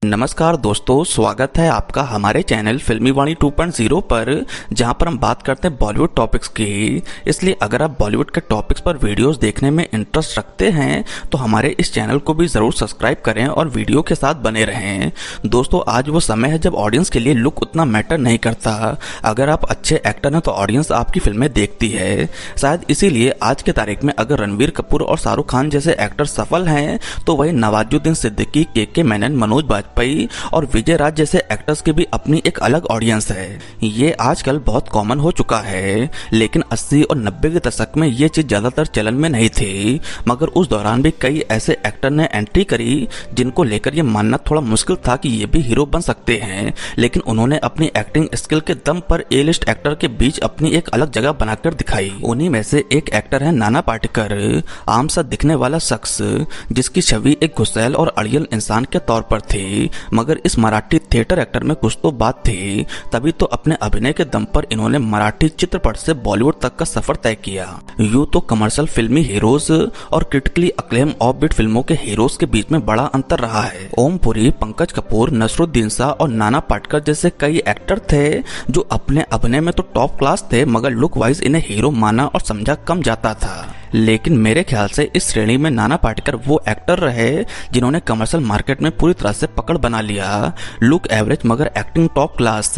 नमस्कार दोस्तों, स्वागत है आपका हमारे चैनल फिल्मी वाणी 2.0 पर, जहां पर हम बात करते हैं बॉलीवुड टॉपिक्स की। इसलिए अगर आप बॉलीवुड के टॉपिक्स पर वीडियोस देखने में इंटरेस्ट रखते हैं तो हमारे इस चैनल को भी ज़रूर सब्सक्राइब करें और वीडियो के साथ बने रहें। दोस्तों, आज वो समय है जब ऑडियंस के लिए लुक उतना मैटर नहीं करता। अगर आप अच्छे एक्टर हैं तो ऑडियंस आपकी फिल्में देखती है। शायद इसीलिए आज के तारीख में अगर रणवीर कपूर और शाहरुख खान जैसे एक्टर सफल हैं तो वही नवाजुद्दीन सिद्दीकी, के मेनन, मनोज वाजपेयी और विजय राज जैसे एक्टर्स की भी अपनी एक अलग ऑडियंस है। ये आजकल बहुत कॉमन हो चुका है, लेकिन 80 और 90 के दशक में ये चीज ज्यादातर चलन में नहीं थी। मगर उस दौरान भी कई ऐसे एक्टर ने एंट्री करी जिनको लेकर ये मानना थोड़ा मुश्किल था कि ये भी हीरो बन सकते हैं, लेकिन उन्होंने अपनी एक्टिंग स्किल के दम पर ए लिस्ट एक्टर के बीच अपनी एक अलग जगह बनाकर दिखाई। उन्हीं में से एक एक्टर है नाना पाटेकर, आम सा दिखने वाला शख्स जिसकी छवि एक गुस्सैल और अड़ियल इंसान के तौर पर थी। मगर इस मराठी थिएटर एक्टर में कुछ तो बात थी, तभी तो अपने अभिनय के दम पर इन्होंने मराठी चित्रपट से बॉलीवुड तक का सफर तय किया। यूं तो कमर्शियल फिल्मी हीरोज और क्रिटिकली अक्लेम ऑफ बीट फिल्मों के हीरोज के बीच में बड़ा अंतर रहा है। ओम पुरी, पंकज कपूर, नसरुद्दीन शाह और नाना पाटेकर जैसे कई एक्टर थे जो अपने अभिनय में तो टॉप क्लास थे, मगर लुक वाइज इन्हें हीरो माना और समझा कम जाता था। लेकिन मेरे ख्याल से इस श्रेणी में नाना पाटेकर वो एक्टर रहे जिन्होंने कमर्शियल मार्केट में पूरी तरह से पकड़ बना लिया। लुक एवरेज मगर एक्टिंग टॉप क्लास,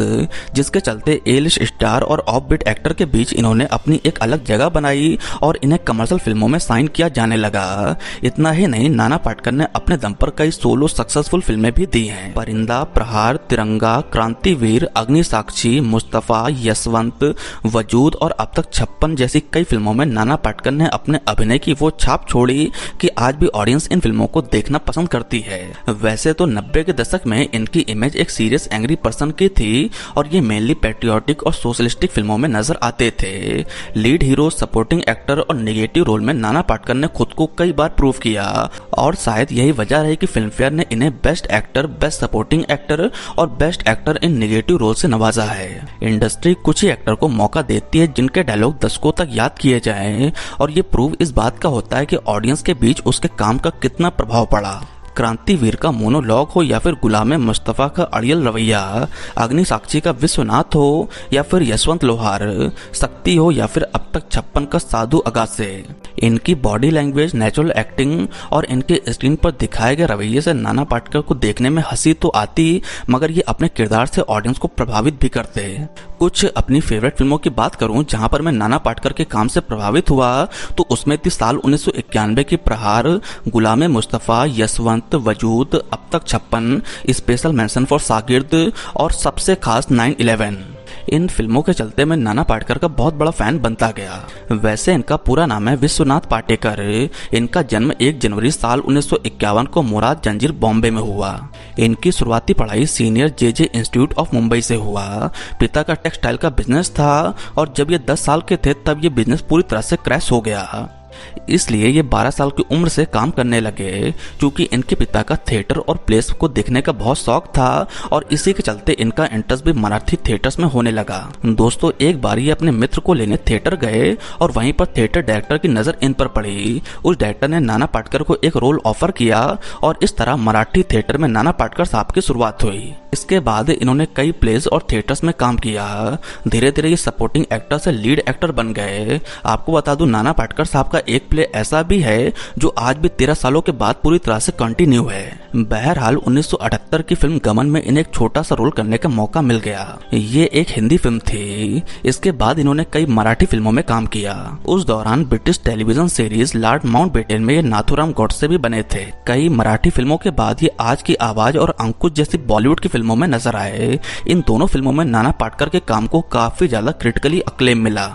जिसके चलते ए लिस्ट स्टार और ऑफ बीट एक्टर के बीच इन्होंने अपनी एक अलग जगह बनाई और इन्हें कमर्शियल फिल्मों में साइन किया जाने लगा। इतना ही नहीं, नाना पाटेकर ने अपने दम पर कई सोलो सक्सेसफुल फिल्में भी दी हैं। परिंदा, प्रहार, तिरंगा, क्रांतिवीर, अग्निसाक्षी, मुस्तफा, यशवंत, वजूद और अब तक 56 जैसी कई फिल्मों में नाना पाटेकर ने अपने अभिनय की वो छाप छोड़ी कि आज भी ऑडियंस इन फिल्मों को देखना पसंद करती है। वैसे तो 90 के दशक में इनकी इमेज एक सीरियस एंग्री पर्सन की थी और ये मेनली पैट्रियोटिक और सोशलिस्टिक फिल्मों में नजर आते थे। लीड हीरो, सपोर्टिंग एक्टर और नेगेटिव रोल में नाना पाटेकर ने खुद को कई बार प्रूव किया और शायद यही वजह रही कि फिल्म फेयर ने इन्हें best actor, best supporting actor और best actor in negative role से नवाजा है। इंडस्ट्री कुछ ही एक्टर को मौका देती है जिनके डायलॉग दशकों तक याद किए जाएं और ये प्रूव इस बात का होता है कि ऑडियंस के बीच उसके काम का कितना प्रभाव पड़ा। क्रांतिवीर का मोनोलॉग हो या फिर गुलाम मुस्तफा का अड़ियल रवैया, अग्निसाक्षी का विश्वनाथ हो या फिर यशवंत लोहार, शक्ति हो या फिर अब तक 56 का साधु अगासे, इनकी बॉडी लैंग्वेज, नेचुरल एक्टिंग और इनके स्क्रीन पर दिखाए गए रवैये से नाना पाटेकर को देखने में हंसी तो आती, मगर ये अपने किरदार से ऑडियंस को प्रभावित भी करते। कुछ अपनी फेवरेट फिल्मों की बात करूं जहां पर मैं नाना पाटेकर के काम से प्रभावित हुआ तो उसमें थी साल 1991 की प्रहार, गुलाम मुस्तफा, यशवंत, वजूद, अब तक 56, स्पेशल मेंशन फॉर शागिर्द और सबसे खास 9/11। इन फिल्मों के चलते मैं नाना पाटेकर का बहुत बड़ा फैन बनता गया। वैसे इनका पूरा नाम है विश्वनाथ पाटेकर। इनका जन्म 1 जनवरी साल 1951 को मुराद जंजीर, बॉम्बे में हुआ। इनकी शुरुआती पढ़ाई senior J institute of Mumbai से हुआ। पिता का टेक्सटाइल का बिजनेस था और जब ये 10 साल के थे तब ये बिजनेस पूरी तरह से क्रैश हो गया। इसलिए ये 12 साल की उम्र से काम करने लगे। क्योंकि इनके पिता का थिएटर और प्लेस को देखने का बहुत शौक था और इसी के चलते इनका इंटरेस्ट भी मराठी थिएटर्स में होने लगा। दोस्तों, एक बार ये अपने मित्र को लेने थिएटर गए और वहीं पर थिएटर डायरेक्टर की नजर इन पर पड़ी। उस डायरेक्टर ने नाना पाटेकर को एक रोल ऑफर किया और इस तरह मराठी थिएटर में नाना पाटेकर साहब की शुरुआत हुई। इसके बाद इन्होंने कई प्लेस और थिएटर्स में काम किया। धीरे धीरे ये सपोर्टिंग एक्टर से लीड एक्टर बन गए। आपको बता दूं, नाना पाटेकर साहब का एक प्ले ऐसा भी है जो आज भी 13 सालों के बाद पूरी तरह से कंटिन्यू है। बहरहाल 1978 की फिल्म गमन में इन्हें एक छोटा सा रोल करने का मौका मिल गया। ये एक हिंदी फिल्म थी। इसके बाद इन्होंने कई मराठी फिल्मों में काम किया। उस दौरान British television series Lord Mountbatten में ये नाथुराम गॉडसे भी बने थे। कई मराठी फिल्मों के बाद ये आज की आवाज और अंकुश जैसी बॉलीवुड की फिल्मों में नजर आए। इन दोनों फिल्मों में नाना पाटेकर के काम को काफी ज्यादा क्रिटिकली अक्लेम मिला।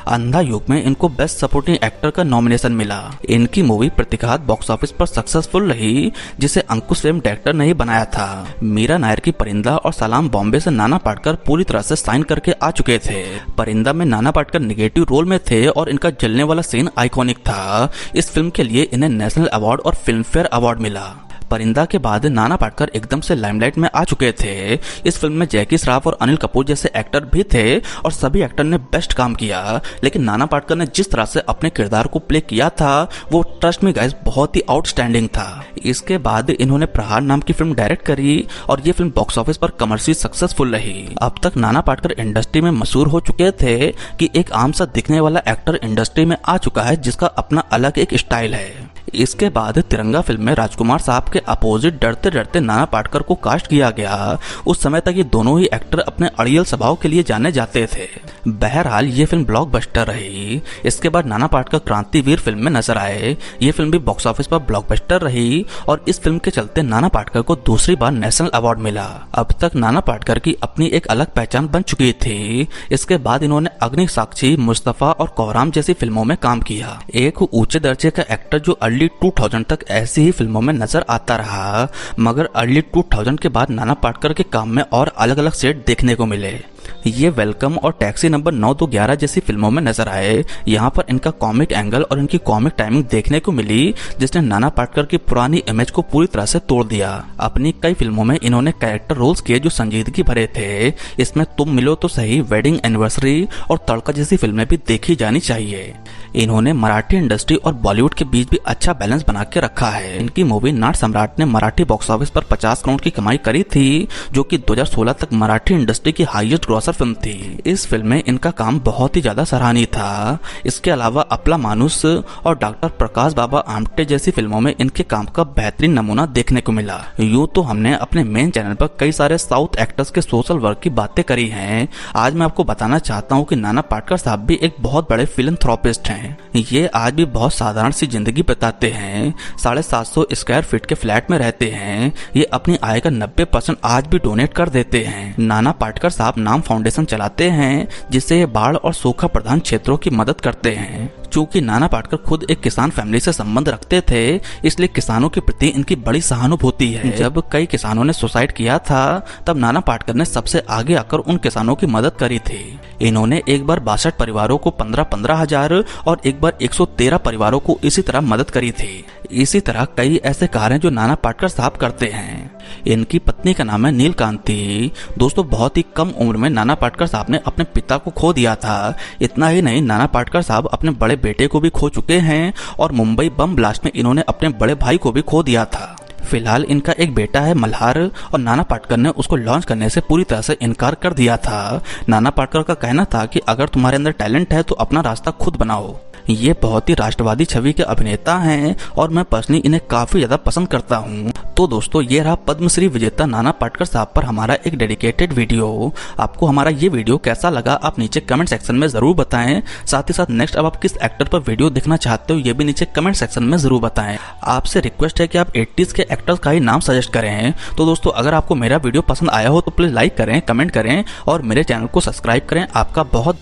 अंधा युग में इनको बेस्ट सपोर्टिंग एक्टर का नॉमिनेशन मिला। इनकी मूवी प्रतिघात बॉक्स ऑफिस पर सक्सेसफुल रही, जिसे अंकुश फिल्म डायरेक्टर ने ही बनाया था। मीरा नायर की परिंदा और सलाम बॉम्बे से नाना पाटेकर पूरी तरह से साइन करके आ चुके थे। परिंदा में नाना पाटेकर नेगेटिव रोल में थे और इनका जलने वाला सीन आइकॉनिक था। इस फिल्म के लिए इन्हें नेशनल अवार्ड और फिल्म फेयर अवार्ड मिला। परिंदा के बाद नाना पाटेकर एकदम से लाइमलाइट में आ चुके थे। इस फिल्म में जैकी श्रॉफ और अनिल कपूर जैसे एक्टर भी थे और सभी एक्टर ने बेस्ट काम किया, लेकिन नाना पाटेकर ने जिस तरह से अपने किरदार को प्ले किया था वो ट्रस्ट मी गाइस बहुत ही आउटस्टैंडिंग था। इसके बाद इन्होंने प्रहार नाम की फिल्म डायरेक्ट करी और ये फिल्म बॉक्स ऑफिस पर कमर्शियल सक्सेसफुल रही। अब तक नाना पाटेकर इंडस्ट्री में मशहूर हो चुके थे कि एक आम सा दिखने वाला एक्टर इंडस्ट्री में आ चुका है जिसका अपना अलग एक स्टाइल है। इसके बाद तिरंगा फिल्म में राजकुमार साहब के अपोजिट डरते डरते नाना पाटेकर को कास्ट किया गया। उस समय तक ये दोनों ही एक्टर अपने अड़ियल स्वभाव के लिए जाने जाते थे। बहरहाल ये फिल्म ब्लॉकबस्टर रही। इसके बाद नाना पाटेकर क्रांतिवीर फिल्म में नजर आए। ये फिल्म भी बॉक्स ऑफिस पर ब्लॉकबस्टर रही और इस फिल्म के चलते नाना पाटेकर को दूसरी बार नेशनल अवार्ड मिला। अब तक नाना पाटेकर की अपनी एक अलग पहचान बन चुकी थी। इसके बाद इन्होंने अग्नि साक्षी, मुस्तफा और कोहराम जैसी फिल्मों में काम किया। एक ऊंचे दर्जे का एक्टर जो अर्ली 2000 तक ऐसी ही फिल्मों में नजर आता रहा, मगर अर्ली 2000 के बाद नाना पाटेकर के काम में और अलग अलग सेट देखने को मिले। ये वेलकम और टैक्सी नंबर 9-2-11 जैसी फिल्मों में नजर आए। यहाँ पर इनका कॉमिक एंगल और इनकी कॉमिक टाइमिंग देखने को मिली जिसने नाना पाटेकर की पुरानी इमेज को पूरी तरह से तोड़ दिया। अपनी कई फिल्मों में इन्होंने कैरेक्टर रोल्स किए जो संजीदगी भरे थे। इसमें तुम मिलो तो सही, वेडिंग एनिवर्सरी और तड़का जैसी फिल्में भी देखी जानी चाहिए। इन्होंने मराठी इंडस्ट्री और बॉलीवुड के बीच भी अच्छा बैलेंस बना के रखा है। इनकी मूवी नाट सम्राट ने मराठी बॉक्स ऑफिस पर 50 करोड़ की कमाई करी थी, जो कि 2016 तक मराठी इंडस्ट्री की हाईएस्ट ग्रॉसर फिल्म थी। इस फिल्म में इनका काम बहुत ही ज्यादा सराहनीय था। इसके अलावा अपला मानुस और डॉक्टर प्रकाश बाबा आमटे जैसी फिल्मों में इनके काम का बेहतरीन नमूना देखने को मिला। यूं तो हमने अपने मेन चैनल पर कई सारे साउथ एक्टर्स के सोशल वर्क की बातें करी हैं। आज मैं आपको बताना चाहता हूं कि नाना पाटेकर साहब भी एक बहुत बड़े फिलैंथ्रोपिस्ट हैं। ये आज भी बहुत साधारण सी जिंदगी बिताते हैं। 750 स्क्वायर फीट के फ्लैट में रहते हैं। ये अपनी आय का 90% आज भी डोनेट कर देते हैं। नाना पाटेकर साहब नाम फाउंडेशन चलाते हैं जिससे बाढ़ और सूखा प्रधान क्षेत्रों की मदद करते हैं। चूंकि नाना पाटेकर खुद एक किसान फैमिली से संबंध रखते थे, इसलिए किसानों के प्रति इनकी बड़ी सहानुभूति है। जब कई किसानों ने सुसाइड किया था तब नाना पाटेकर ने सबसे आगे आकर उन किसानों की मदद करी थी। इन्होंने एक बार 62 परिवारों को 15-15 हजार और एक बार 113 परिवारों को इसी तरह मदद करी थी। इसी तरह कई ऐसे कार्य जो नाना पाटेकर साहब करते हैं। इनकी पत्नी का नाम है नीलकांति। दोस्तों, बहुत ही कम उम्र में नाना पाटेकर साहब ने अपने पिता को खो दिया था। इतना ही नहीं, नाना पाटेकर साहब अपने बड़े बेटे को भी खो चुके हैं और मुंबई बम ब्लास्ट में इन्होंने अपने बड़े भाई को भी खो दिया था। फिलहाल इनका एक बेटा है मल्हार और नाना पाटेकर ने उसको लॉन्च करने से पूरी तरह से इनकार कर दिया था। नाना पाटेकर का कहना था कि अगर तुम्हारे अंदर टैलेंट है तो अपना रास्ता खुद बनाओ। ये बहुत ही राष्ट्रवादी छवि के अभिनेता हैं और मैं पर्सनली इन्हें काफी ज्यादा पसंद करता हूँ। तो दोस्तों, ये रहा पद्मश्री विजेता नाना पाटेकर साहब पर हमारा एक डेडिकेटेड वीडियो। आपको हमारा ये वीडियो कैसा लगा आप नीचे कमेंट सेक्शन में जरूर बताएं। साथ ही साथ नेक्स्ट अब आप किस एक्टर पर वीडियो देखना चाहते हो ये भी नीचे कमेंट सेक्शन में जरूर बताएं। आपसे रिक्वेस्ट है कि आप 80s के एक्टर्स का ही नाम सजेस्ट करें। तो दोस्तों, अगर आपको मेरा वीडियो पसंद आया हो तो प्लीज लाइक करें, कमेंट करें और मेरे चैनल को सब्सक्राइब करें। आपका बहुत